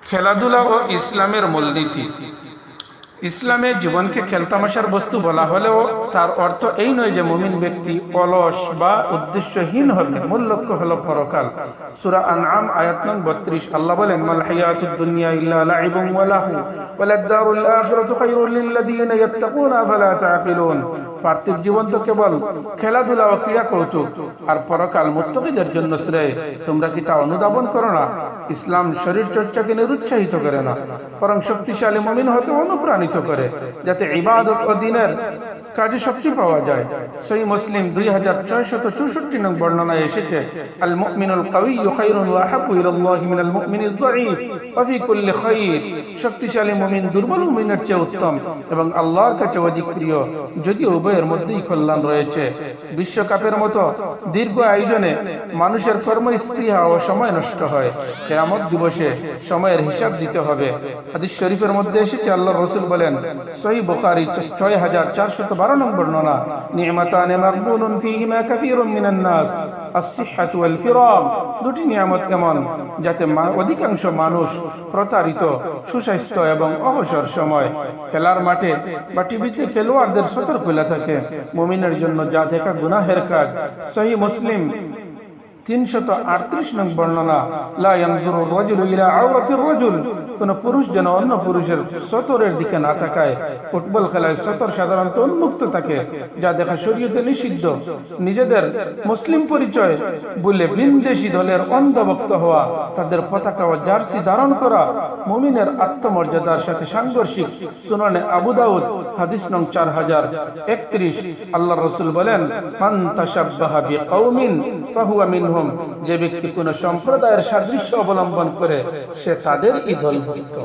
খেলাধুলা ও ইসলামের মূলনীতি। ইসলামে জীবনকে খেলতামাশার বস্তু বলা হলেও তার অর্থ এই নয় যে মুমিন ব্যক্তি অলস বা উদ্দেশ্যহীন হবে। মূল লক্ষ্য হলো পরকাল। সূরা আনআম আয়াত নং ৩২ আল্লাহ বলেন, মাল হায়াতুদ দুনিয়া ইল্লা লাইবুন ওয়া লাহু ওয়ালাদ দারুল আখিরাতু খায়রুল লিল্লাযিনা ইয়াত্তাকুনা আফালা তাআকিলুন। পার্থিব জীবন তো কেবল খেলাধুলা ও ক্রীড়া কৌতুক, আর পরকাল মুত্তাকিদের জন্য শ্রেয়। তোমরা কি তা অনুধাবন করো না? ইসলাম শরীর চর্চাকে নিরুৎসাহিত করে না, বরং শক্তিশালী মুমিন হতে অনুপ্রাণিত করে, যাতে ইবাদত ও দ্বীনের কাজে শক্তি পাওয়া যায়। সহিহ মুসলিম 2664 নং বর্ণনায় এসেছে, আল মুমিনুল কাওয়িয়্যু খায়রুন ওয়া আহাব্বু ইলাল্লাহি মিনাল মুমিনিদ যায়ীফ ওয়া ফি কুল্লি খায়র। শক্তিশালী মুমিন দুর্বল মুমিনের চেয়ে উত্তম এবং আল্লাহর কাছে অধিক প্রিয়, যদিও উভয়ের মধ্যেই কল্যাণ রয়েছে। বিশ্বকাপের মতো দীর্ঘ আয়োজনে মানুষের কর্মস্পৃহা ও সময় নষ্ট হয়। কিয়ামত দিবসে সময়ের হিসাব দিতে হবে। হাদিস শরীফের মধ্যে এসেছে, আল্লাহর রাসূল বলেন, সহিহ বুখারী 6412 নম্বর বর্ণনা, নি'মাতানে মাকবুলুন ফীহিমা কাসীরুম মিনান নাস আস-সিহহাতু ওয়াল ফিরাগ। দুটি নিয়ামত এমন যাতে অধিকাংশ মানুষ প্রতারিত, সুস্বাস্থ্য এবং অবসর সময়। খেলার মাঠে বা টিভিতে খেলোয়াড়দের সতর্ক খোলা থাকে, মুমিনের জন্য যা দেখা গুনাহের কাজ। সহিহ মুসলিম 338 নং বর্ণনা, লা ইয়ানজুরু রাজুলু ইলা আওরাতির রাজুল। কোন পুরুষ যেন অন্য পুরুষের সতরের দিকে না তাকায়। ফুটবল খেলায় সতর সাধারণত উন্মুক্ত থাকে, যা দেখা শরীয়তে নিষিদ্ধ। নিজেদের মুসলিম পরিচয় বলে ভিনদেশী দলের অন্ধভক্ত হওয়া, তাদের পতাকা ও জার্সি ধারণ করা মুমিনের আত্মমর্যাদার সাথে সাংঘর্ষিক। সুনানে আবু দাউদ হাদিস নং 4031। আল্লাহর রাসূল বলেন, মান তাশাব্বাহা বিকাউমিন ফাহুয়া মিনহুম। যে ব্যক্তি কোন সম্প্রদায়ের সাদৃশ্য অবলম্বন করে, সে তাদের দলভুক্ত।